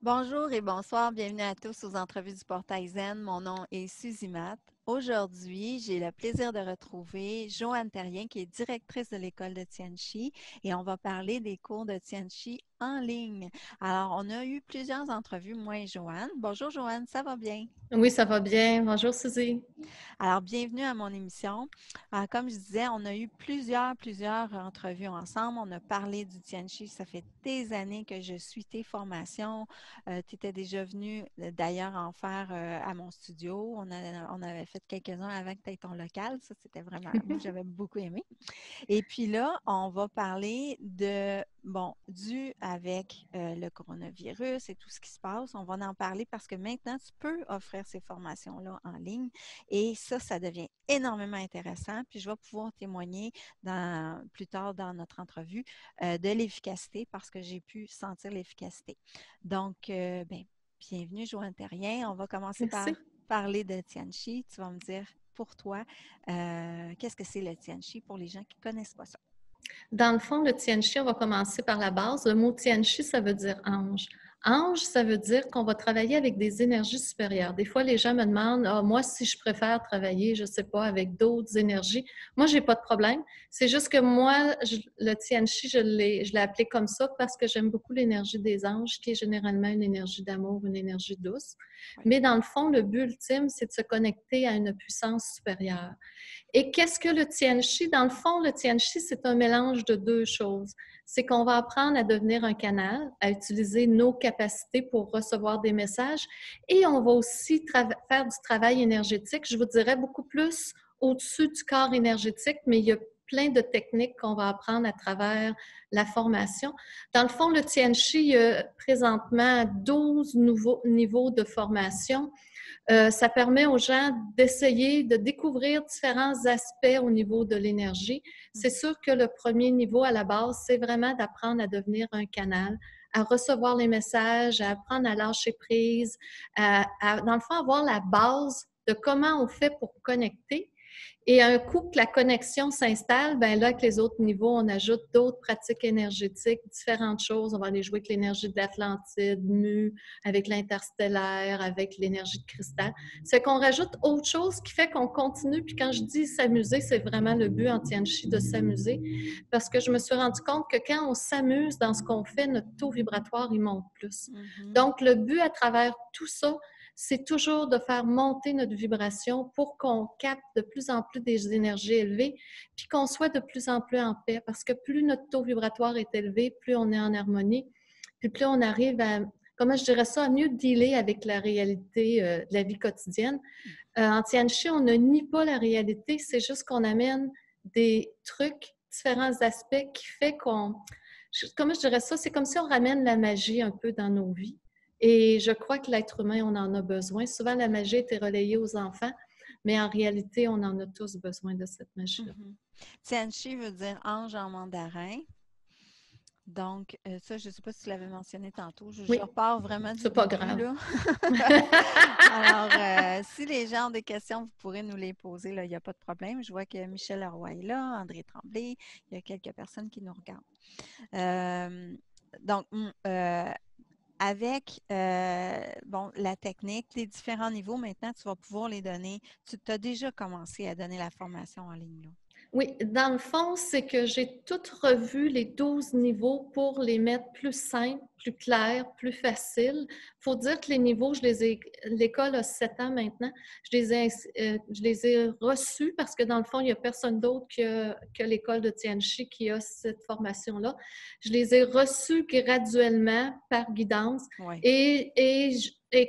Bonjour et bonsoir, bienvenue à tous aux entrevues du Portail Zen. Mon nom est Suzy Matt. Aujourd'hui, j'ai le plaisir de retrouver Joanne Terrien, qui est directrice de l'école de Tianchi, et on va parler des cours de Tianchi en ligne. Alors, on a eu plusieurs entrevues, moi et Joanne. Bonjour Joanne, ça va bien? Oui, ça va bien. Bonjour, Suzy. Alors, bienvenue à mon émission. Comme je disais, on a eu plusieurs entrevues ensemble. On a parlé du Tianchi. Ça fait des années que je suis tes formations. Tu étais déjà venu d'ailleurs en faire à mon studio. On avait fait quelques-uns avant que tu aies ton local. Ça, c'était vraiment, moi, j'avais beaucoup aimé. Et puis là, on va parler de, bon, dû avec le coronavirus et tout ce qui se passe, on va en parler parce que maintenant, tu peux offrir ces formations-là en ligne et ça devient énormément intéressant. Puis je vais pouvoir témoigner plus tard dans notre entrevue de l'efficacité parce que j'ai pu sentir l'efficacité. Donc, bienvenue, Joanne Terrien. On va commencer par Merci. parler de Tianchi. Tu vas me dire pour toi, qu'est-ce que c'est le Tianchi pour les gens qui ne connaissent pas ça? Dans le fond, le Tianchi, on va commencer par la base. Le mot Tianchi, ça veut dire ange. Ange, ça veut dire qu'on va travailler avec des énergies supérieures. Des fois, les gens me demandent, ah, moi, si je préfère travailler, je ne sais pas, avec d'autres énergies. Moi, je n'ai pas de problème. C'est juste que moi, le Tianchi, je l'ai appelé comme ça parce que j'aime beaucoup l'énergie des anges, qui est généralement une énergie d'amour, une énergie douce. Oui. Mais dans le fond, le but ultime, c'est de se connecter à une puissance supérieure. Et qu'est-ce que le Tianchi? Dans le fond, le Tianchi, c'est un mélange de deux choses. C'est qu'on va apprendre à devenir un canal, à utiliser nos capacités pour recevoir des messages et on va aussi faire du travail énergétique, je vous dirais beaucoup plus au-dessus du corps énergétique, mais il y a plein de techniques qu'on va apprendre à travers la formation. Dans le fond, le Tianchi, il y a présentement 12 nouveaux niveaux de formation. Ça permet aux gens d'essayer de découvrir différents aspects au niveau de l'énergie. C'est Mhm. sûr que le premier niveau à la base, c'est vraiment d'apprendre à devenir un canal, à recevoir les messages, à apprendre à lâcher prise, dans le fond, avoir la base de comment on fait pour connecter. Et un coup que la connexion s'installe, ben là, avec les autres niveaux, on ajoute d'autres pratiques énergétiques, différentes choses. On va aller jouer avec l'énergie de l'Atlantide, Mu, avec l'interstellaire, avec l'énergie de cristal. C'est qu'on rajoute autre chose qui fait qu'on continue. Puis quand je dis s'amuser, c'est vraiment le but en Tianchi de s'amuser. Parce que je me suis rendu compte que quand on s'amuse dans ce qu'on fait, notre taux vibratoire, il monte plus. Mhm. Donc, le but à travers tout ça, c'est toujours de faire monter notre vibration pour qu'on capte de plus en plus des énergies élevées, puis qu'on soit de plus en plus en paix, parce que plus notre taux vibratoire est élevé, plus on est en harmonie, puis plus on arrive à, comment je dirais ça, à mieux dealer avec la réalité de la vie quotidienne. En Tianchi, on ne nie pas la réalité, c'est juste qu'on amène des trucs, différents aspects qui fait qu'on, comment je dirais ça, c'est comme si on ramène la magie un peu dans nos vies. Et je crois que l'être humain, on en a besoin. Souvent, la magie était relayée aux enfants, mais en réalité, on en a tous besoin de cette magie-là. Mhm. Tianchi veut dire ange en mandarin. Donc, ça, je ne sais pas si tu l'avais mentionné tantôt. Je Oui, repars vraiment du c'est pas début, grave. là. Alors, si les gens ont des questions, vous pourrez nous les poser, là. Il n'y a pas de problème. Je vois que Michel Leroy est là, André Tremblay. Il y a quelques personnes qui nous regardent. Euh, donc, avec bon, la technique, les différents niveaux, maintenant, tu vas pouvoir les donner. Tu as déjà commencé à donner la formation en ligne, là. Oui, dans le fond, c'est que j'ai tout revu les 12 niveaux pour les mettre plus simples, plus clairs, plus faciles. Il faut dire que les niveaux, l'école a 7 ans maintenant, je les ai reçus parce que dans le fond, il n'y a personne d'autre que l'école de Tianchi qui a cette formation-là. Je les ai reçus graduellement par guidance Oui. et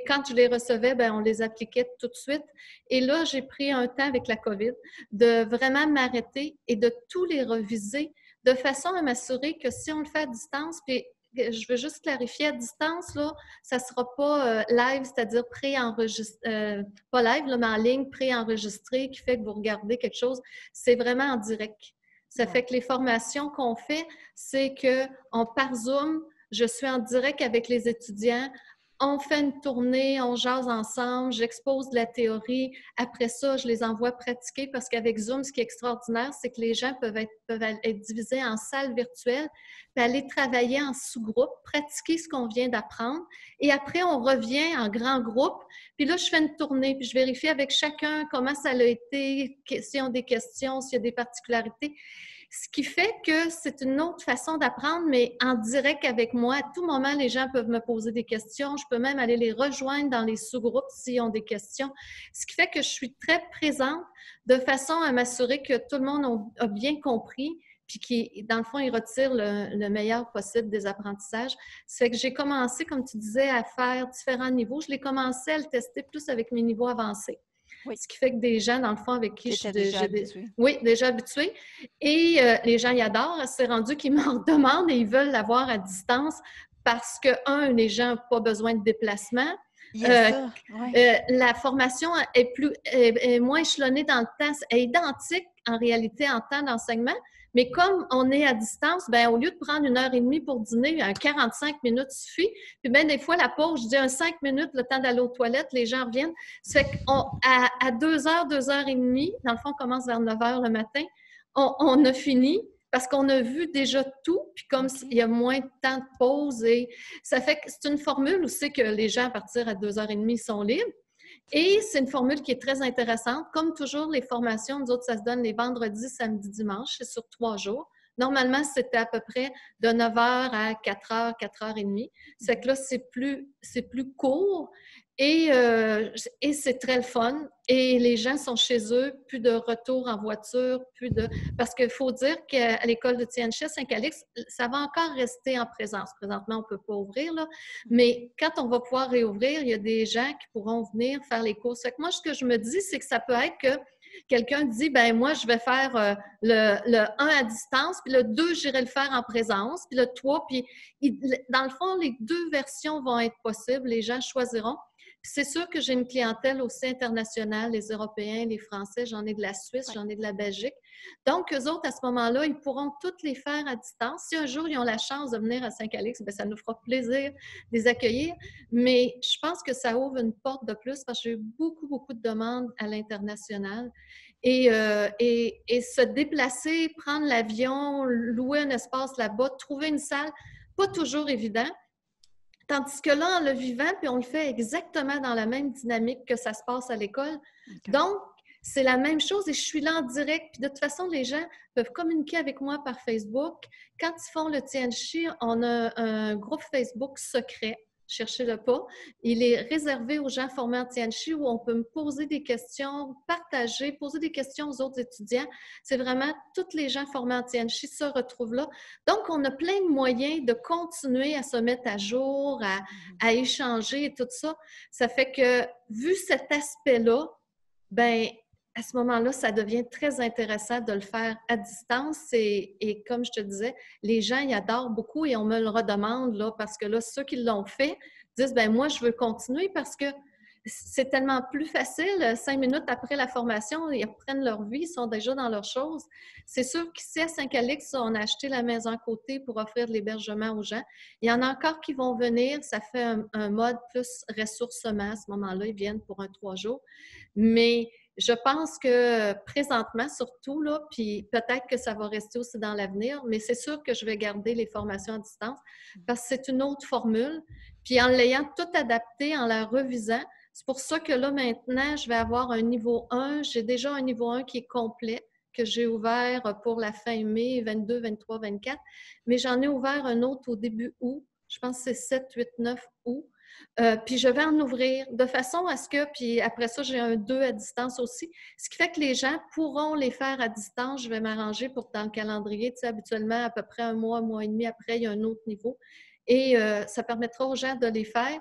quand je les recevais, ben, on les appliquait tout de suite. Et là, j'ai pris un temps avec la COVID de vraiment m'arrêter et de tous les reviser de façon à m'assurer que si on le fait à distance, puis je veux juste clarifier, à distance, là, ça ne sera pas live, c'est-à-dire pré-enregistré, pas live, là, mais en ligne, pré-enregistré, qui fait que vous regardez quelque chose. C'est vraiment en direct. Ça Oui. fait que les formations qu'on fait, c'est qu'on par Zoom, je suis en direct avec les étudiants. On fait une tournée, on jase ensemble, j'expose de la théorie. Après ça, je les envoie pratiquer parce qu'avec Zoom, ce qui est extraordinaire, c'est que les gens peuvent être divisés en salles virtuelles, puis aller travailler en sous-groupe, pratiquer ce qu'on vient d'apprendre. Et après, on revient en grand groupe. Puis là, je fais une tournée, puis je vérifie avec chacun comment ça a été, s'ils ont des questions, s'il y a des particularités. Ce qui fait que c'est une autre façon d'apprendre, mais en direct avec moi. À tout moment, les gens peuvent me poser des questions. Je peux même aller les rejoindre dans les sous-groupes s'ils ont des questions. Ce qui fait que je suis très présente de façon à m'assurer que tout le monde a bien compris puis qui, dans le fond, ils retirent le meilleur possible des apprentissages. Ça fait que j'ai commencé, comme tu disais, à faire différents niveaux. Je l'ai commencé à le tester plus avec mes niveaux avancés. Oui. Ce qui fait que des gens, dans le fond, avec qui je suis déjà habituée. Oui, déjà habitués. Et les gens y adorent. C'est rendu qu'ils m'en demandent et ils veulent l'avoir à distance parce que, les gens n'ont pas besoin de déplacement. Il y a ça, ouais. La formation est moins échelonnée dans le temps. Elle est identique, en réalité, en temps d'enseignement. Mais comme on est à distance, ben, au lieu de prendre 1h30 pour dîner, 45 minutes suffit. Puis bien, des fois, la pause, je dis 5 minutes, le temps d'aller aux toilettes, les gens reviennent. Ça fait qu'à 2h, 2h30, dans le fond, on commence vers 9h le matin, on a fini parce qu'on a vu déjà tout, puis comme il y a moins de temps de pause, et ça fait que c'est une formule aussi que les gens, à partir à 2h30, sont libres. Et c'est une formule qui est très intéressante. Comme toujours, les formations, nous autres, ça se donne les vendredis, samedis, dimanches, c'est sur 3 jours. Normalement, c'était à peu près de 9h à 4h, 4h30. C'est que là, c'est plus court et c'est très le fun. Et les gens sont chez eux, plus de retour en voiture, parce qu'il faut dire qu'à l'école de Tianchi à Saint-Calix, ça va encore rester en présence. Présentement, on ne peut pas ouvrir, là. Mais quand on va pouvoir réouvrir, il y a des gens qui pourront venir faire les cours. Fait que moi, ce que je me dis, c'est que ça peut être que quelqu'un dit, ben moi, je vais faire le 1 à distance, puis le 2, j'irai le faire en présence, puis le 3, puis dans le fond, les 2 versions vont être possibles. Les gens choisiront. C'est sûr que j'ai une clientèle aussi internationale, les Européens, les Français, j'en ai de la Suisse, j'en ai de la Belgique. Donc, eux autres, à ce moment-là, ils pourront toutes les faire à distance. Si un jour, ils ont la chance de venir à Saint-Calix, bien, ça nous fera plaisir de les accueillir. Mais je pense que ça ouvre une porte de plus parce que j'ai eu beaucoup, beaucoup de demandes à l'international. Et se déplacer, prendre l'avion, louer un espace là-bas, trouver une salle, pas toujours évident. Tandis que là, en le vivant, puis on le fait exactement dans la même dynamique que ça se passe à l'école. Okay. Donc, c'est la même chose et je suis là en direct. Puis de toute façon, les gens peuvent communiquer avec moi par Facebook. Quand ils font le Tianchi, on a un groupe Facebook secret. Cherchez-le pas. Il est réservé aux gens formés en Tianchi où on peut me poser des questions, partager, poser des questions aux autres étudiants. C'est vraiment, tous les gens formés en Tianchi se retrouvent là. Donc, on a plein de moyens de continuer à se mettre à jour, à échanger et tout ça. Ça fait que, vu cet aspect-là, bien, à ce moment-là, ça devient très intéressant de le faire à distance et comme je te disais, les gens y adorent beaucoup et on me le redemande là, parce que là, ceux qui l'ont fait disent, ben moi, je veux continuer parce que c'est tellement plus facile. 5 minutes après la formation, ils reprennent leur vie, ils sont déjà dans leurs choses. C'est sûr qu'ici à Saint-Calix, on a acheté la maison à côté pour offrir de l'hébergement aux gens. Il y en a encore qui vont venir. Ça fait un mode plus ressourcement. À ce moment-là, ils viennent pour 3 jours. Mais je pense que présentement, surtout, là, puis peut-être que ça va rester aussi dans l'avenir, mais c'est sûr que je vais garder les formations à distance parce que c'est une autre formule. Puis en l'ayant tout adapté, en la revisant, c'est pour ça que là, maintenant, je vais avoir un niveau 1. J'ai déjà un niveau 1 qui est complet, que j'ai ouvert pour la fin mai, 22, 23, 24. Mais j'en ai ouvert un autre au début août. Je pense que c'est 7, 8, 9 août. Puis je vais en ouvrir de façon à ce que, puis après ça, j'ai un 2 à distance aussi, ce qui fait que les gens pourront les faire à distance. Je vais m'arranger pour dans le calendrier, tu sais, habituellement, à peu près un mois et demi après, il y a un autre niveau. Et ça permettra aux gens de les faire.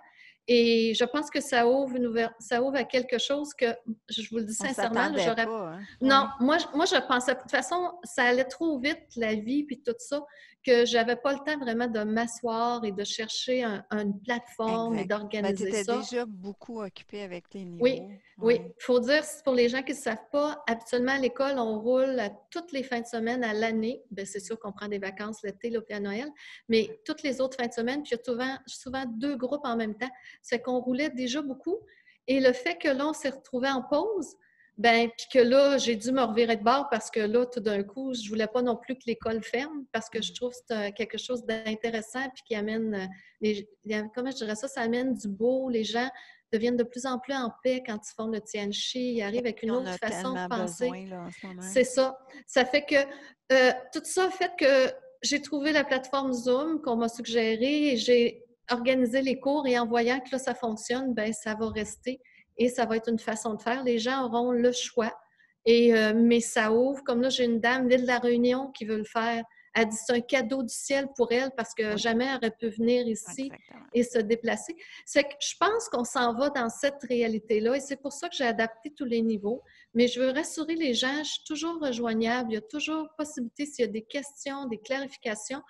Et je pense que ça ouvre à quelque chose que, je vous le dis sincèrement, j'aurais pas, hein? Non, moi, je pensais, de toute façon, ça allait trop vite, la vie, puis tout ça, que j'avais pas le temps vraiment de m'asseoir et de chercher une plateforme et d'organiser ça. Tu étais déjà beaucoup occupée avec tes niveaux. Oui. Il faut dire, pour les gens qui ne savent pas, habituellement à l'école, on roule toutes les fins de semaine à l'année. Bien, c'est sûr qu'on prend des vacances l'été, puis à Noël, mais toutes les autres fins de semaine, puis il y a souvent 2 groupes en même temps. C'est qu'on roulait déjà beaucoup. Et le fait que là, on s'est retrouvés en pause, ben, puis que là, j'ai dû me revirer de bord parce que là, tout d'un coup, je voulais pas non plus que l'école ferme parce que je trouve que c'est quelque chose d'intéressant puis qui amène, comment je dirais ça, ça amène du beau. Les gens deviennent de plus en plus en paix quand ils font le tianchi. Ils arrivent avec Et une on autre a façon de tellement penser. besoin là, en ce moment. C'est ça. Ça fait que tout ça fait que j'ai trouvé la plateforme Zoom qu'on m'a suggérée et j'ai organisé les cours et en voyant que là, ça fonctionne, ben ça va rester et ça va être une façon de faire. Les gens auront le choix. Et, mais ça ouvre, comme là, j'ai une dame, l'île de la Réunion, qui veut le faire. Elle dit c'est un cadeau du ciel pour elle parce que Oui, jamais elle aurait pu venir ici exactement. et se déplacer. C'est que je pense qu'on s'en va dans cette réalité-là et c'est pour ça que j'ai adapté tous les niveaux. Mais je veux rassurer les gens, je suis toujours rejoignable. Il y a toujours possibilité s'il y a des questions, des clarifications.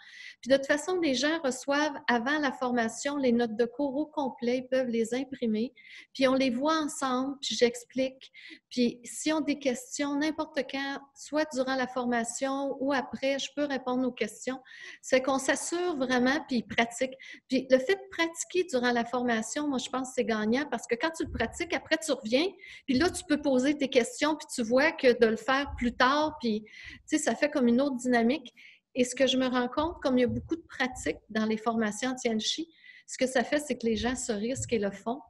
Puis de toute façon, les gens reçoivent avant la formation les notes de cours au complet, ils peuvent les imprimer. Puis on les voit ensemble, puis j'explique. Puis s'ils ont des questions, n'importe quand, soit durant la formation ou après, je peux répondre aux questions. C'est qu'on s'assure vraiment, puis ils pratiquent. Puis le fait de pratiquer durant la formation, moi, je pense que c'est gagnant parce que quand tu le pratiques, après, tu reviens, puis là, tu peux poser tes questions, puis tu vois que de le faire plus tard, puis, tu sais, ça fait comme une autre dynamique. Et ce que je me rends compte, comme il y a beaucoup de pratiques dans les formations en Tianchi, ce que ça fait, c'est que les gens se risquent et le font.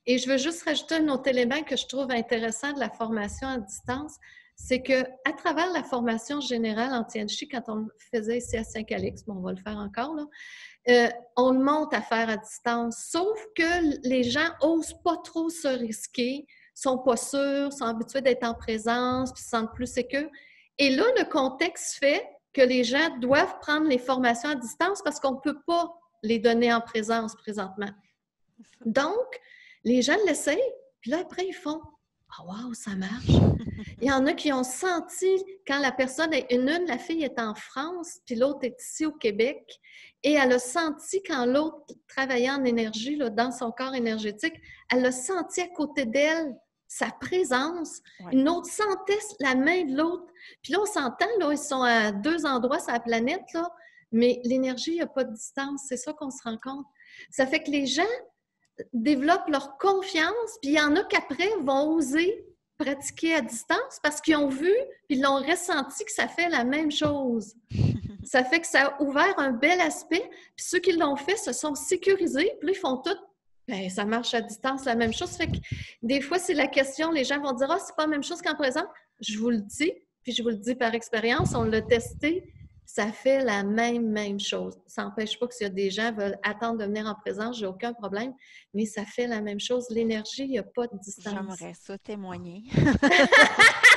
Et je veux juste rajouter un autre élément que je trouve intéressant de la formation à distance, c'est que à travers la formation générale en Tianchi, quand on le faisait ici à Saint-Calix, bon, on va le faire encore, là, on le monte à faire à distance, sauf que les gens osent pas trop se risquer, sont pas sûrs, sont habitués d'être en présence, puis se sentent plus sécures. Et là, le contexte fait que les gens doivent prendre les formations à distance parce qu'on ne peut pas les donner en présence présentement. Donc, les gens l'essayent, puis là, après, ils font « Ah, wow, ça marche! » Il y en a qui ont senti, quand la personne est la fille est en France, puis l'autre est ici au Québec, et elle a senti quand l'autre travaillait en énergie, là, dans son corps énergétique, elle a senti à côté d'elle sa présence. Ouais. Une autre sentait la main de l'autre. Puis là, on s'entend, là, ils sont à 2 endroits sur la planète, là, mais l'énergie, il n'y a pas de distance. C'est ça qu'on se rend compte. Ça fait que les gens développent leur confiance, puis il y en a qu'après vont oser pratiquer à distance parce qu'ils ont vu puis ils l'ont ressenti que ça fait la même chose. Ça fait que ça a ouvert un bel aspect, puis ceux qui l'ont fait se sont sécurisés, puis là, ils font tout. Bien, ça marche à distance, la même chose. Ça fait que des fois, c'est la question, les gens vont dire « Ah, c'est pas la même chose qu'en présent. » Je vous le dis, puis je vous le dis par expérience, on l'a testé, ça fait la même chose. Ça n'empêche pas que s'il y a des gens qui veulent attendre de venir en présence, j'ai aucun problème, mais ça fait la même chose. L'énergie, il n'y a pas de distance. J'aimerais ça témoigner.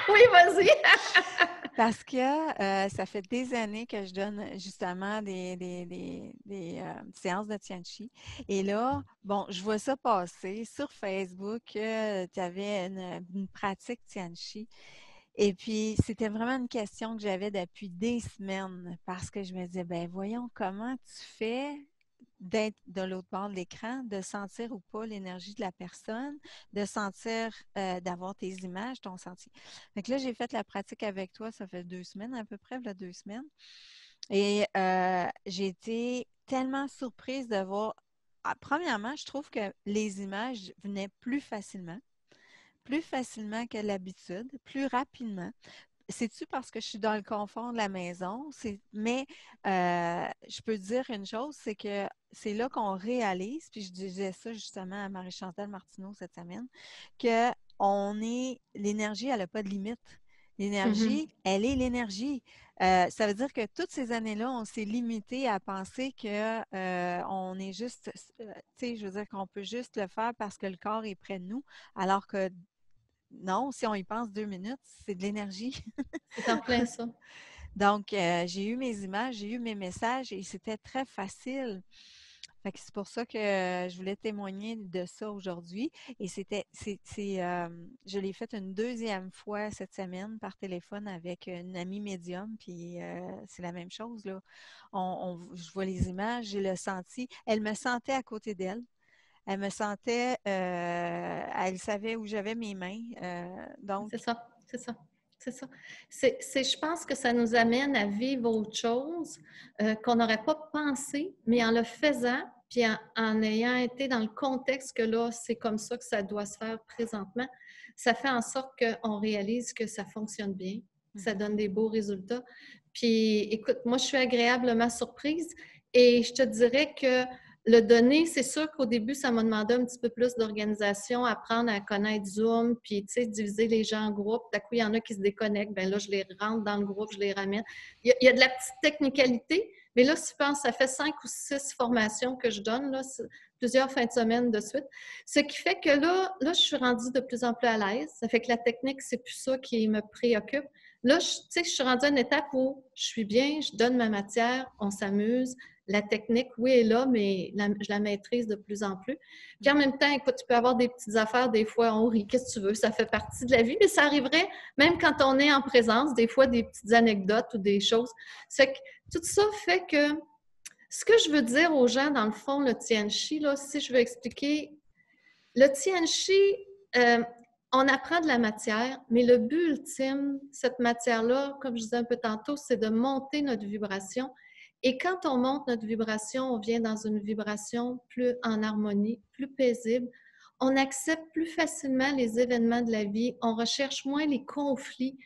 Oui, vas-y! Parce que ça fait des années que je donne justement des séances de Tianchi. Et là, bon, je vois ça passer sur Facebook. Tu avais une pratique Tianchi. Et puis, c'était vraiment une question que j'avais depuis des semaines parce que je me disais, ben voyons comment tu fais d'être de l'autre bord de l'écran, de sentir ou pas l'énergie de la personne, de sentir, d'avoir tes images, ton senti. Fait que là, j'ai fait la pratique avec toi, ça fait 2 semaines à peu près, là, 2 semaines. Et j'ai été tellement surprise de voir. Premièrement, je trouve que les images venaient plus facilement que l'habitude, plus rapidement. C'est-tu parce que je suis dans le confort de la maison? Mais je peux dire une chose, c'est que c'est là qu'on réalise, puis je disais ça justement à Marie-Chantal Martineau cette semaine, que l'énergie, elle n'a pas de limite. Mhm. L'énergie, elle est l'énergie. Ça veut dire que toutes ces années-là, on s'est limité à penser que on est juste, tu sais, je veux dire qu'on peut juste le faire parce que le corps est près de nous, alors que non, si on y pense 2 minutes, c'est de l'énergie. C'est en plein ça. Donc, j'ai eu mes images, j'ai eu mes messages et c'était très facile. Fait que c'est pour ça que je voulais témoigner de ça aujourd'hui. Et je l'ai fait une deuxième fois cette semaine par téléphone avec une amie médium, puis c'est la même chose, là. Je vois les images, j'ai le senti. Elle me sentait à côté d'elle. Elle me sentait, elle savait où j'avais mes mains. Donc, C'est ça, c'est ça, c'est ça. Je pense que ça nous amène à vivre autre chose qu'on n'aurait pas pensé, mais en le faisant, puis en ayant été dans le contexte que là, c'est comme ça que ça doit se faire présentement, ça fait en sorte qu'on réalise que ça fonctionne bien, ça donne des beaux résultats. Puis écoute, moi, je suis agréablement surprise et je te dirais que le donner, c'est sûr qu'au début, ça m'a demandé un petit peu plus d'organisation, apprendre à connaître Zoom, puis, tu sais, diviser les gens en groupes. D'un coup, il y en a qui se déconnectent. Bien là, je les rentre dans le groupe, je les ramène. Il y a de la petite technicalité, mais là, si tu penses, ça fait 5 ou 6 formations que je donne, là, plusieurs fins de semaine de suite. Ce qui fait que là, je suis rendue de plus en plus à l'aise. Ça fait que la technique, c'est plus ça qui me préoccupe. Là, tu sais, je suis rendue à une étape où je suis bien, je donne ma matière, on s'amuse. La technique, oui, est là, mais je la maîtrise de plus en plus. Puis en même temps, écoute, tu peux avoir des petites affaires, des fois, on rit, qu'est-ce que tu veux, ça fait partie de la vie, mais ça arriverait, même quand on est en présence, des fois, des petites anecdotes ou des choses. C'est que tout ça fait que ce que je veux dire aux gens, dans le fond, le Tianchi, là, si je veux expliquer, le Tianchi, euh, on apprend de la matière, mais le but ultime, cette matière-là, comme je disais un peu tantôt, c'est de monter notre vibration. Et quand on monte notre vibration, on vient dans une vibration plus en harmonie, plus paisible. On accepte plus facilement les événements de la vie, on recherche moins les conflits.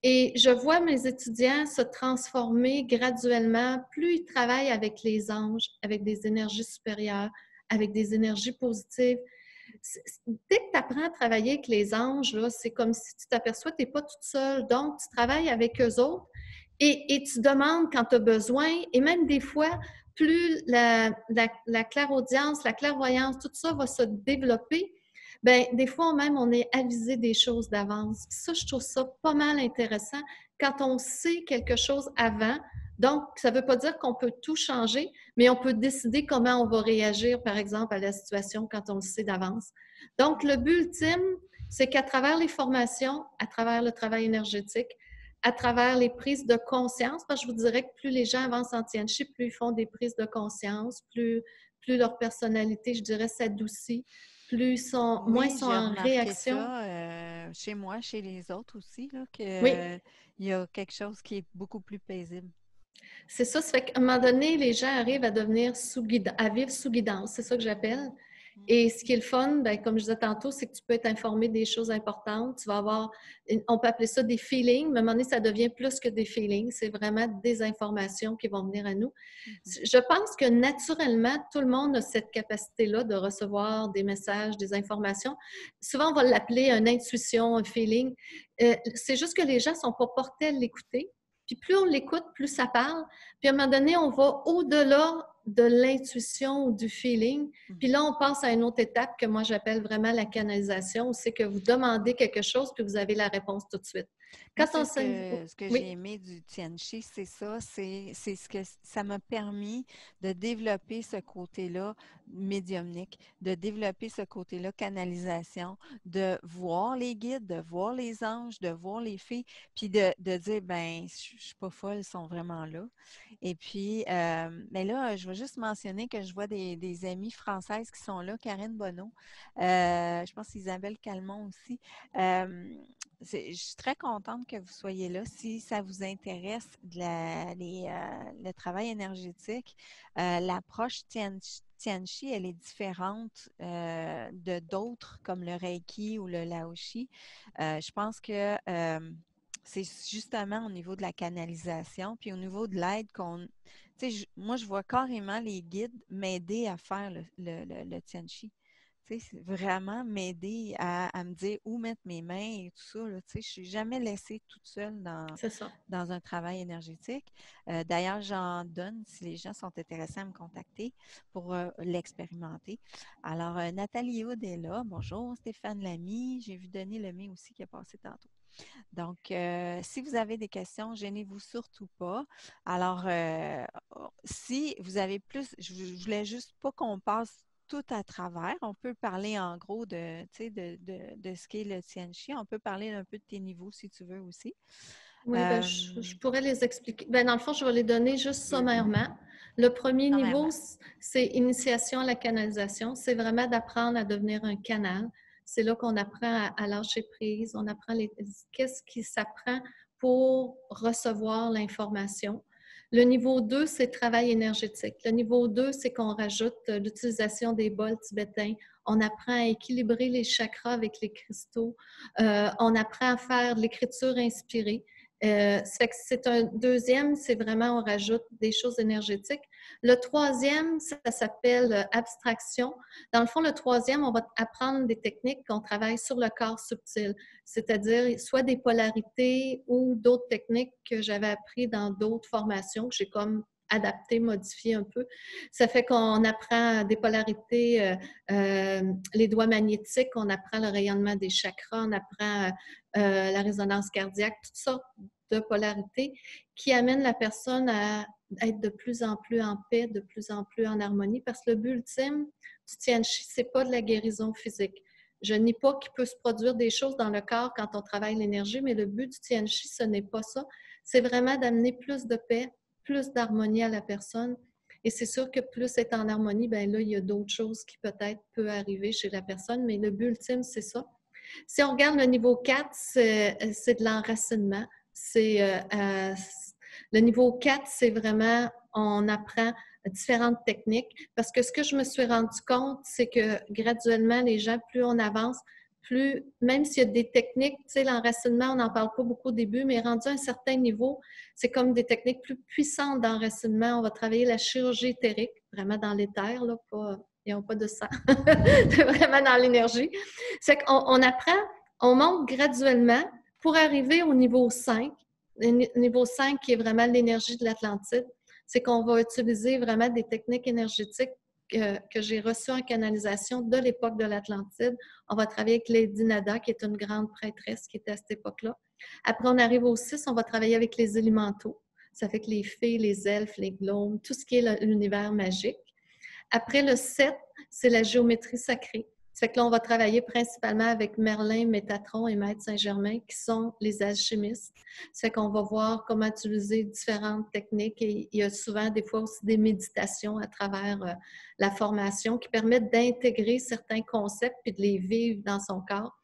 Et je vois mes étudiants se transformer graduellement. Plus ils travaillent avec les anges, avec des énergies supérieures, avec des énergies positives. Dès que tu apprends à travailler avec les anges, là, c'est comme si tu t'aperçois que tu n'es pas toute seule. Donc, tu travailles avec eux autres et tu demandes quand tu as besoin. Et même des fois, plus la clairaudience, la clairvoyance, tout ça va se développer, bien, des fois même, on est avisé des choses d'avance. Ça, je trouve ça pas mal intéressant quand on sait quelque chose avant. Donc, ça ne veut pas dire qu'on peut tout changer, mais on peut décider comment on va réagir, par exemple, à la situation quand on le sait d'avance. Donc, le but ultime, c'est qu'à travers les formations, à travers le travail énergétique, à travers les prises de conscience, parce que je vous dirais que plus les gens avancent en Tianchi, plus ils font des prises de conscience, plus leur personnalité, je dirais, s'adoucit, moins ils Oui, sont j'ai en remarqué réaction. ça chez moi, chez les autres aussi, là, Oui, qu'il y a quelque chose qui est beaucoup plus paisible. c'est ça. Ça fait qu'à un moment donné, les gens arrivent à devenir à vivre sous guidance. C'est ça que j'appelle. Et ce qui est le fun, bien, comme je disais tantôt, c'est que tu peux être informé des choses importantes. Tu vas avoir, on peut appeler ça des feelings, mais à un moment donné, ça devient plus que des feelings. C'est vraiment des informations qui vont venir à nous. Mhm. Je pense que naturellement, tout le monde a cette capacité-là de recevoir des messages, des informations. Souvent, on va l'appeler une intuition, un feeling. C'est juste que les gens ne sont pas portés à l'écouter. Puis plus on l'écoute, plus ça parle. Puis à un moment donné, on va au-delà de l'intuition ou du feeling. Puis là, on passe à une autre étape que moi, j'appelle vraiment la canalisation. C'est que vous demandez quelque chose, puis vous avez la réponse tout de suite. Moi, Quand c'est on ce que j'ai Oui, aimé du Tianchi, c'est ça, c'est ce que ça m'a permis de développer ce côté-là médiumnique, de développer ce côté-là canalisation, de voir les guides, de voir les anges, de voir les fées, puis de dire, ben, je suis pas folle, ils sont vraiment là. Et puis, mais là, je vais juste mentionner que je vois des amies françaises qui sont là, Karine Bonneau, je pense Isabelle Calmont aussi. Euh, je suis très contente que vous soyez là. Si ça vous intéresse le travail énergétique, l'approche Tianchi, elle est différente de d'autres comme le Reiki ou le Laoshi. Je pense que c'est justement au niveau de la canalisation, puis au niveau de l'aide qu'on... Tu sais, moi, je vois carrément les guides m'aider à faire le Tianchi. Tu sais, c'est vraiment m'aider à me dire où mettre mes mains et tout ça. Là, tu sais, je ne suis jamais laissée toute seule c'est ça. dans un travail énergétique. D'ailleurs, j'en donne si les gens sont intéressés à me contacter pour l'expérimenter. Alors, Nathalie Houd est là. Bonjour, Stéphane Lamy. J'ai vu Denis Lemay aussi qui a passé tantôt. Donc, si vous avez des questions, gênez-vous surtout pas. Alors, si vous avez plus, je voulais juste pas qu'on passe tout à travers. On peut parler en gros de ce qu'est le Tianchi. On peut parler un peu de tes niveaux si tu veux aussi. Oui, ben, Euh, je pourrais les expliquer. Ben, dans le fond, je vais les donner juste sommairement. Le premier niveau, Sommairement. c'est initiation à la canalisation. C'est vraiment d'apprendre à devenir un canal. C'est là qu'on apprend à lâcher prise. On apprend qu'est-ce qui s'apprend pour recevoir l'information. Le niveau 2, c'est travail énergétique. Le niveau 2, c'est qu'on rajoute l'utilisation des bols tibétains. On apprend à équilibrer les chakras avec les cristaux. On apprend à faire de l'écriture inspirée. Ça fait que c'est un deuxième, c'est vraiment, on rajoute des choses énergétiques. Le troisième, ça s'appelle abstraction. Dans le fond, le troisième, on va apprendre des techniques qu'on travaille sur le corps subtil, c'est-à-dire soit des polarités ou d'autres techniques que j'avais appris dans d'autres formations que j'ai comme adapté, modifié un peu. Ça fait qu'on apprend des polarités, les doigts magnétiques, on apprend le rayonnement des chakras, on apprend la résonance cardiaque, toutes sortes de polarités qui amènent la personne à être de plus en plus en paix, de plus en plus en harmonie, parce que le but ultime du Tian Chi, c'est pas de la guérison physique. Je nie pas qu'il peut se produire des choses dans le corps quand on travaille l'énergie, mais le but du Tian Chi, ce n'est pas ça. C'est vraiment d'amener plus de paix, plus d'harmonie à la personne. Et c'est sûr que plus c'est en harmonie, bien là, il y a d'autres choses qui peut-être peuvent arriver chez la personne, mais le but ultime, c'est ça. Si on regarde le niveau 4, c'est de l'enracinement. Le niveau 4, c'est vraiment, on apprend différentes techniques. Parce que ce que je me suis rendu compte, c'est que graduellement, les gens, plus on avance, plus, même s'il y a des techniques, tu sais, l'enracinement, on n'en parle pas beaucoup au début, mais rendu à un certain niveau, c'est comme des techniques plus puissantes d'enracinement. On va travailler la chirurgie éthérique, vraiment dans l'éther, là, pas, ils n'ont pas de sang, vraiment dans l'énergie. C'est qu'on apprend, on monte graduellement pour arriver au niveau 5. Le niveau 5 qui est vraiment l'énergie de l'Atlantide, c'est qu'on va utiliser vraiment des techniques énergétiques que j'ai reçues en canalisation de l'époque de l'Atlantide. On va travailler avec Lady Nada, qui est une grande prêtresse qui était à cette époque-là. Après, on arrive au 6, on va travailler avec les élémentaux. Ça fait que les fées, les elfes, les gnomes, tout ce qui est l'univers magique. Après, le 7, c'est la géométrie sacrée. Ça fait que là, on va travailler principalement avec Merlin, Métatron et Maître Saint-Germain, qui sont les alchimistes. Ça fait qu'on va voir comment utiliser différentes techniques. Et il y a souvent, des fois aussi, des méditations à travers la formation qui permettent d'intégrer certains concepts et de les vivre dans son corps.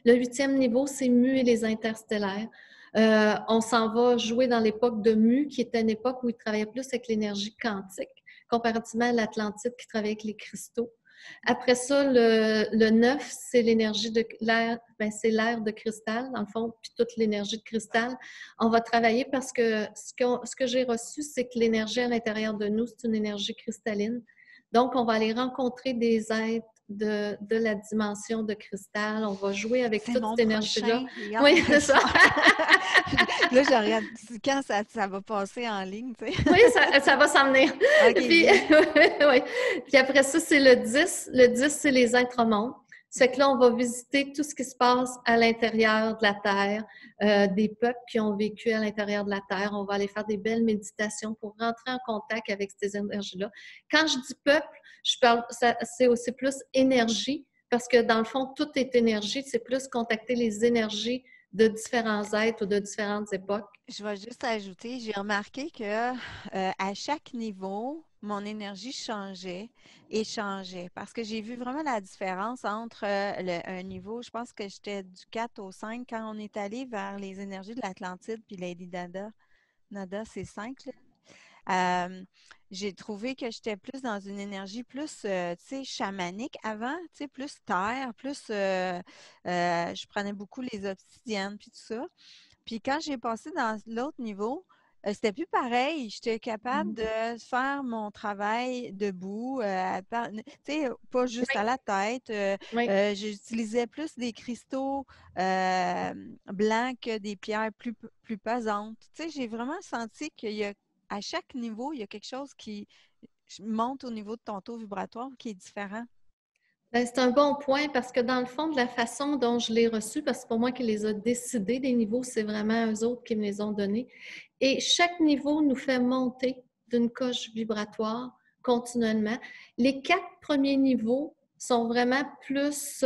Le 8e niveau, c'est Mu et les interstellaires. On s'en va jouer dans l'époque de Mu, qui était une époque où il travaillait plus avec l'énergie quantique, comparativement à l'Atlantide qui travaillait avec les cristaux. Après ça, le 9, c'est l'énergie de l'air, c'est l'air de cristal, dans le fond, puis toute l'énergie de cristal. On va travailler parce que ce que j'ai reçu, c'est que l'énergie à l'intérieur de nous, c'est une énergie cristalline. Donc, on va aller rencontrer des êtres de la dimension de cristal. On va jouer avec toute cette énergie-là. Oui, c'est ça. Là, je regarde quand ça va passer en ligne, tu sais. Oui, ça va s'en venir. Okay. Oui. Puis après ça, c'est le 10. Le 10, c'est les intramondes. C'est que là, on va visiter tout ce qui se passe à l'intérieur de la Terre, des peuples qui ont vécu à l'intérieur de la Terre. On va aller faire des belles méditations pour rentrer en contact avec ces énergies-là. Quand je dis peuple, c'est aussi plus énergie, parce que dans le fond, tout est énergie. C'est plus contacter les énergies de différents êtres ou de différentes époques. Je vais juste ajouter, j'ai remarqué que à chaque niveau, mon énergie changeait et changeait parce que j'ai vu vraiment la différence entre un niveau, je pense que j'étais du 4 au 5 quand on est allé vers les énergies de l'Atlantide puis Lady Nada. Nada, c'est 5, là. J'ai trouvé que j'étais plus dans une énergie plus, tu sais, chamanique avant, tu sais, plus terre, plus, je prenais beaucoup les obsidiennes puis tout ça. Puis quand j'ai passé dans l'autre niveau, c'était plus pareil. J'étais capable de faire mon travail debout, tu sais, pas juste à la tête. J'utilisais plus des cristaux blancs que des pierres plus pesantes. Tu sais, j'ai vraiment senti qu'il y a, à chaque niveau, il y a quelque chose qui monte au niveau de ton taux vibratoire qui est différent. C'est un bon point parce que dans le fond, de la façon dont je l'ai reçu, parce que c'est pas moi qui les a décidés des niveaux, c'est vraiment eux autres qui me les ont donnés. Et chaque niveau nous fait monter d'une coche vibratoire continuellement. Les 4 premiers niveaux sont vraiment plus,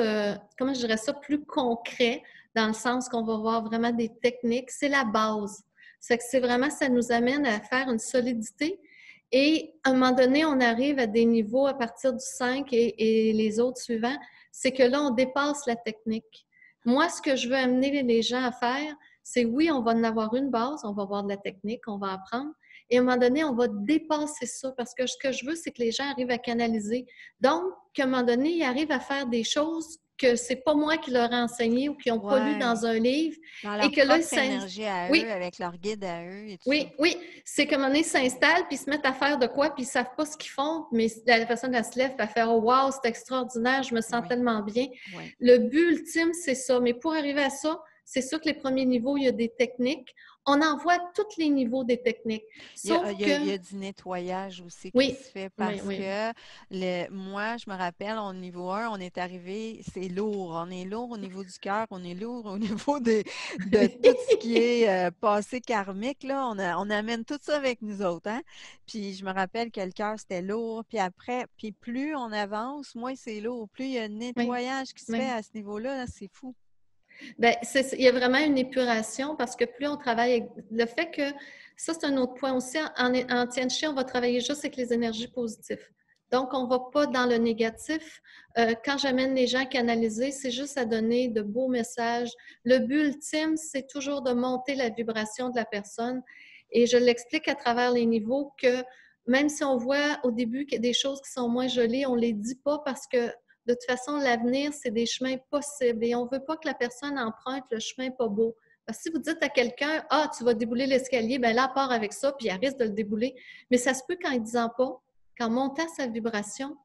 comment je dirais ça, plus concrets, dans le sens qu'on va voir vraiment des techniques. C'est la base. C'est vraiment, ça nous amène à faire une solidité. Et à un moment donné, on arrive à des niveaux à partir du 5 et les autres suivants, c'est que là, on dépasse la technique. Moi, ce que je veux amener les gens à faire, c'est oui, on va en avoir une base, on va avoir de la technique, on va apprendre, Et à un moment donné, on va dépasser ça parce que ce que je veux, c'est que les gens arrivent à canaliser. Donc, qu'à un moment donné, ils arrivent à faire des choses que c'est pas moi qui leur ai enseigné ou qui n'ont pas lu Ouais. dans un livre Dans et leur que là, propre énergie à eux, oui, avec leur guide à eux et tout ça. oui, oui, c'est qu'à un moment donné, ils s'installent, puis ils se mettent à faire de quoi, puis ils ne savent pas ce qu'ils font, mais la personne, elle se lève, puis elle fait « Oh wow, c'est extraordinaire, je me sens Oui, tellement bien. » oui. Le but ultime, c'est ça. Mais pour arriver à ça, c'est sûr que les premiers niveaux, il y a des techniques. On en voit à tous les niveaux des techniques. Il y a, Sauf il y a- que, il y a du nettoyage aussi qui oui, se fait oui, parce oui, que moi, je me rappelle, au niveau 1, on est arrivé, c'est lourd. On est lourd au niveau du cœur, on est lourd au niveau de tout ce qui est passé karmique, là. On amène tout ça avec nous autres, hein? Puis je me rappelle que le cœur, c'était lourd. Puis après, puis plus on avance, moins c'est lourd. Plus il y a un oui, nettoyage qui se fait oui. à ce niveau-là, là, c'est fou. Bien, il y a vraiment une épuration parce que plus on travaille avec le fait que ça, c'est un autre point aussi. En Tian Chi, on va travailler juste avec les énergies positives. Donc, on ne va pas dans le négatif. Quand j'amène les gens canaliser, c'est juste à donner de beaux messages. Le but ultime, c'est toujours de monter la vibration de la personne. Et je l'explique à travers les niveaux que même si on voit au début qu'il y a des choses qui sont moins jolies, on ne les dit pas parce que de toute façon, l'avenir, c'est des chemins possibles et on ne veut pas que la personne emprunte le chemin pas beau. Parce que si vous dites à quelqu'un, ah, tu vas débouler l'escalier, bien là, part avec ça, puis elle risque de le débouler. Mais ça se peut qu'en ne disant pas, qu'en montant sa vibration,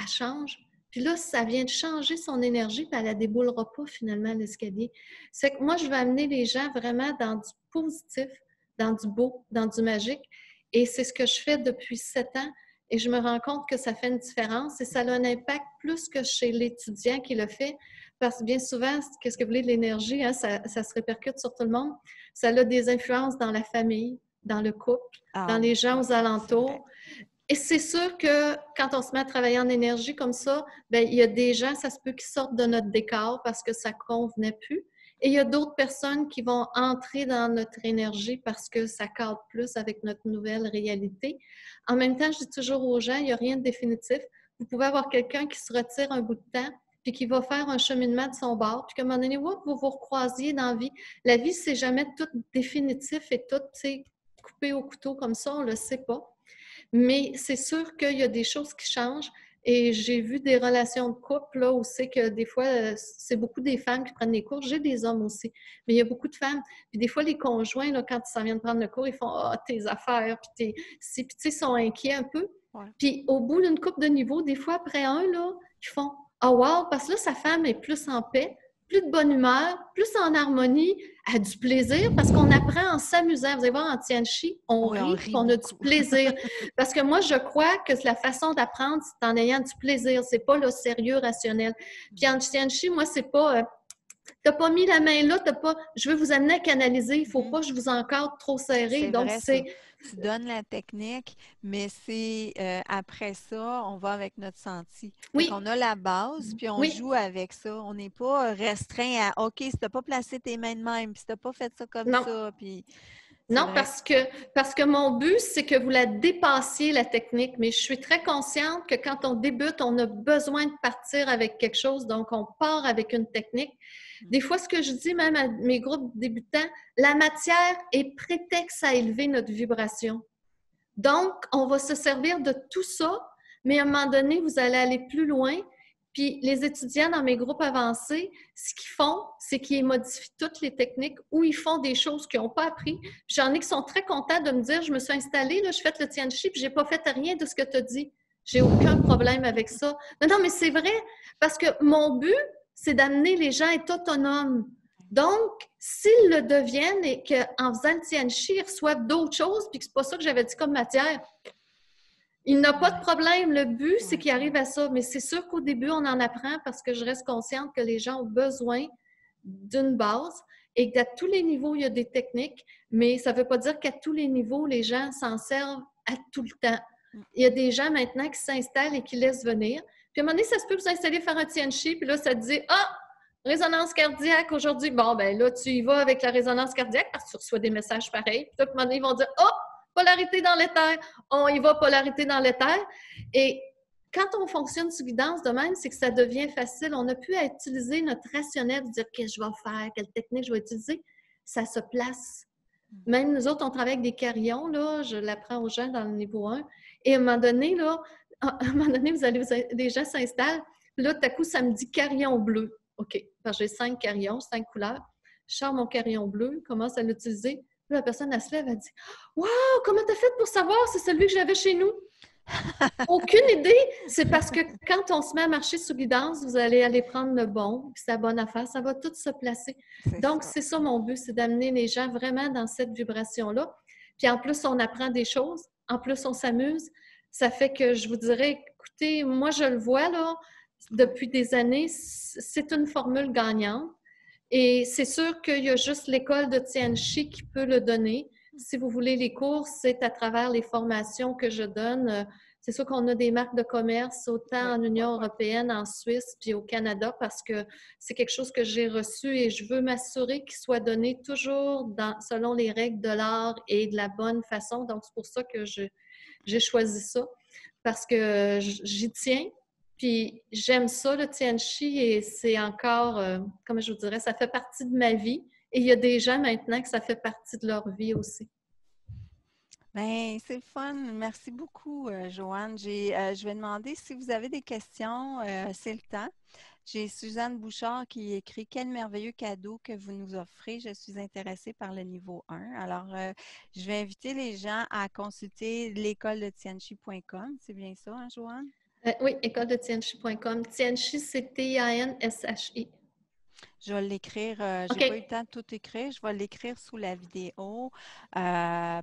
elle change. Puis là, ça vient de changer son énergie, puis elle ne la déboulera pas finalement l'escalier. C'est que moi, je vais amener les gens vraiment dans du positif, dans du beau, dans du magique. Et c'est ce que je fais depuis 7 ans. Et je me rends compte que ça fait une différence et ça a un impact plus que chez l'étudiant qui le fait. Parce que bien souvent, qu'est-ce que vous voulez de l'énergie, hein, ça se répercute sur tout le monde. Ça a des influences dans la famille, dans le couple, Ah dans les oui, gens oui, aux c'est vrai. alentours. Et c'est sûr que quand on se met à travailler en énergie comme ça, bien, il y a des gens, ça se peut qu'ils sortent de notre décor parce que ça ne convenait plus. Et il y a d'autres personnes qui vont entrer dans notre énergie parce que ça cadre plus avec notre nouvelle réalité. En même temps, je dis toujours aux gens, il n'y a rien de définitif. Vous pouvez avoir quelqu'un qui se retire un bout de temps puis qui va faire un cheminement de son bord, puis qu'à un moment donné, vous vous recroisiez dans la vie. La vie, c'est jamais tout définitif et tout, tu sais, coupé au couteau comme ça, on ne le sait pas. Mais c'est sûr qu'il y a des choses qui changent. Et j'ai vu des relations de couple là, où c'est que des fois, c'est beaucoup des femmes qui prennent les cours. J'ai des hommes aussi, mais il y a beaucoup de femmes. Puis des fois, les conjoints, là, quand ils s'en viennent prendre le cours, ils font « Ah, tes affaires! » Puis tu sais, ils sont inquiets un peu. Ouais. Puis au bout d'une couple de niveaux, des fois, après un, là, ils font « Ah, wow! » Parce que là, sa femme est plus en paix, plus de bonne humeur, plus en harmonie, a du plaisir parce qu'on apprend en s'amusant. Vous allez voir, en Tian Chi, on Oui, on rit rit on a du beaucoup. plaisir. Parce que moi, je crois que la façon d'apprendre, c'est en ayant du plaisir. C'est pas le sérieux rationnel. Puis en Tian Chi, moi, c'est pas t'as pas mis la main là, t'as pas. Je veux vous amener à canaliser. Il faut Mhm. pas que je vous encadre trop serré. C'est Donc, vrai, ça. c'est. Tu donnes la technique, mais c'est après ça, on va avec notre senti. Fait Oui, qu'on a la base, puis on oui. joue avec ça. On n'est pas restreint à OK, si t'as pas placé tes mains de même, puis si t'as pas fait ça comme Non. ça, puis c'est Non, vrai. parce que mon but, c'est que vous la dépassiez, la technique. Mais je suis très consciente que quand on débute, on a besoin de partir avec quelque chose. Donc, on part avec une technique. Mm. Des fois, ce que je dis même à mes groupes débutants, la matière est prétexte à élever notre vibration. Donc, on va se servir de tout ça, mais à un moment donné, vous allez aller plus loin. Puis les étudiants dans mes groupes avancés, ce qu'ils font, c'est qu'ils modifient toutes les techniques ou ils font des choses qu'ils n'ont pas appris. J'en ai qui sont très contents de me dire, je me suis installée, là, je fais le Tian Chi, puis je n'ai pas fait rien de ce que tu as dit. J'ai aucun problème avec ça. Non, mais c'est vrai, parce que mon but, c'est d'amener les gens à être autonomes. Donc, s'ils le deviennent et qu'en faisant le Tian Chi, ils reçoivent d'autres choses, puis que ce n'est pas ça que j'avais dit comme matière, il n'a pas de Ouais, problème. Le but, c'est ouais, qu'il arrive ouais. à ça. Mais c'est sûr qu'au début, on en apprend parce que je reste consciente que les gens ont besoin d'une base et qu'à tous les niveaux, il y a des techniques. Mais ça ne veut pas dire qu'à tous les niveaux, les gens s'en servent à tout le temps. Mm. Il y a des gens maintenant qui s'installent et qui laissent venir. Puis à un moment donné, ça se peut vous installer faire un Tian Chi, puis là, ça te dit « Ah, résonance cardiaque aujourd'hui. » Bon, ben là, tu y vas avec la résonance cardiaque parce que tu reçois des messages pareils. Puis là, à un moment donné, ils vont dire « Oh, polarité dans l'éther. » On y va, polarité dans l'éther. Et quand on fonctionne sous guidance de même, c'est que ça devient facile. On n'a plus à utiliser notre rationnel, de dire qu'est-ce que je vais faire, quelle technique je vais utiliser. Ça se place. Même nous autres, on travaille avec des carillons, là, je l'apprends aux gens dans le niveau 1. Et à un moment donné, là, les gens s'installent, puis là, tout à coup, ça me dit carillon bleu. OK, parce que j'ai 5 carillons, 5 couleurs. Je sors mon carillon bleu, commence à l'utiliser. Puis la personne, elle se lève, elle dit Waouh, comment t'as fait pour savoir c'est celui que j'avais chez nous? Aucune idée. C'est parce que quand on se met à marcher sous guidance, vous allez aller prendre le bon, puis c'est la bonne affaire, ça va tout se placer. C'est Donc, ça. c'est ça mon but, c'est d'amener les gens vraiment dans cette vibration-là. Puis en plus, on apprend des choses. En plus, on s'amuse. Ça fait que je vous dirais, écoutez, moi, je le vois là, depuis des années, c'est une formule gagnante. Et c'est sûr qu'il y a juste l'école de Tianchi qui peut le donner. Si vous voulez les cours, c'est à travers les formations que je donne. C'est sûr qu'on a des marques de commerce autant Oui. en Union européenne, en Suisse, puis au Canada, parce que c'est quelque chose que j'ai reçu et je veux m'assurer qu'il soit donné toujours selon les règles de l'art et de la bonne façon. Donc, c'est pour ça que j'ai choisi ça, parce que j'y tiens. Puis j'aime ça, le Tianchi, et c'est encore, comme je vous dirais, ça fait partie de ma vie. Et il y a des gens maintenant que ça fait partie de leur vie aussi. Ben, c'est le fun. Merci beaucoup, Joanne. Je vais demander si vous avez des questions, c'est le temps. J'ai Suzanne Bouchard qui écrit Quel merveilleux cadeau que vous nous offrez. Je suis intéressée par le niveau 1. Alors, je vais inviter les gens à consulter l'école de tianchi.com. C'est bien ça, hein, Joanne? Oui, école de tianchi.com. Tianchi, c'est T-I-N-S-H-I. Je vais l'écrire, j'ai pas eu le OK. temps de tout écrire, je vais l'écrire sous la vidéo.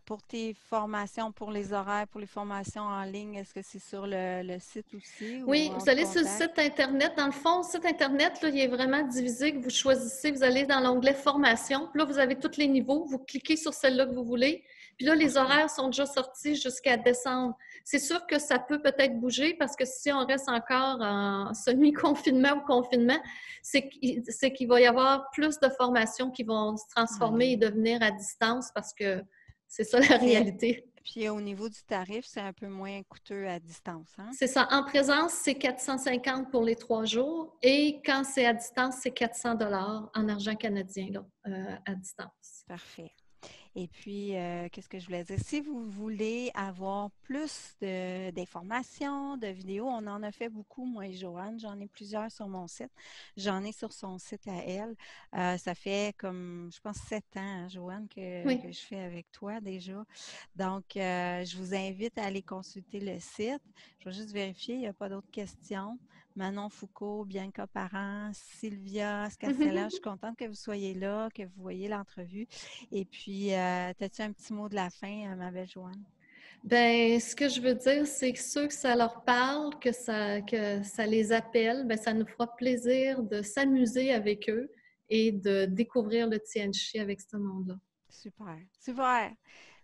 Pour tes formations, pour les horaires, pour les formations en ligne, est-ce que c'est sur le site aussi ou Oui, on vous te allez sur le contacte? site Internet. Dans le fond, le site Internet, là, il est vraiment divisé, que vous choisissez, vous allez dans l'onglet Formation. Puis là, vous avez tous les niveaux. Vous cliquez sur celle-là que vous voulez. Puis là, les Parfait. horaires sont déjà sortis jusqu'à décembre. C'est sûr que ça peut peut-être bouger parce que si on reste encore en semi-confinement ou confinement, c'est qu'il va y avoir plus de formations qui vont se En transformer et ligne. devenir à distance parce que c'est ça la Puis, réalité. puis au niveau du tarif, c'est un peu moins coûteux à distance, hein? C'est ça. En présence, c'est 450 pour les 3 jours. Et quand c'est à distance, c'est 400 $ en argent canadien là, à distance. Parfait. Et puis, qu'est-ce que je voulais dire? Si vous voulez avoir plus d'informations, de vidéos, on en a fait beaucoup, moi et Joanne. J'en ai plusieurs sur mon site. J'en ai sur son site à elle. Ça fait comme, je pense, 7 ans, hein, Joanne, Oui. que je fais avec toi déjà. Donc, je vous invite à aller consulter le site. Je vais juste vérifier, il n'y a pas d'autres questions. Manon Foucault, Bianca Parent, Sylvia Scarcella, je suis contente que vous soyez là, que vous voyez l'entrevue. Et puis, as-tu un petit mot de la fin, ma belle Joanne? Ben, ce que je veux dire, c'est que ceux que ça leur parle, que ça les appelle, ben, ça nous fera plaisir de s'amuser avec eux et de découvrir le Tianchi avec ce monde-là. Super, super.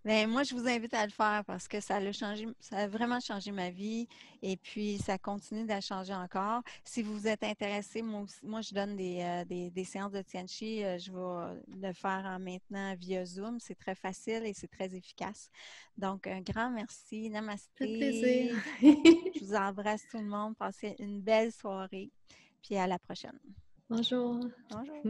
Ben, moi, je vous invite à le faire parce que ça a vraiment changé ma vie et puis ça continue de la changer encore. Si vous êtes intéressé, moi je donne des séances de Tianchi. Je vais le faire en maintenant via Zoom. C'est très facile et c'est très efficace. Donc, un grand merci. Ça fait plaisir. Namasté. Je vous embrasse tout le monde. Passez une belle soirée. Puis à la prochaine. Bonjour. Bonjour.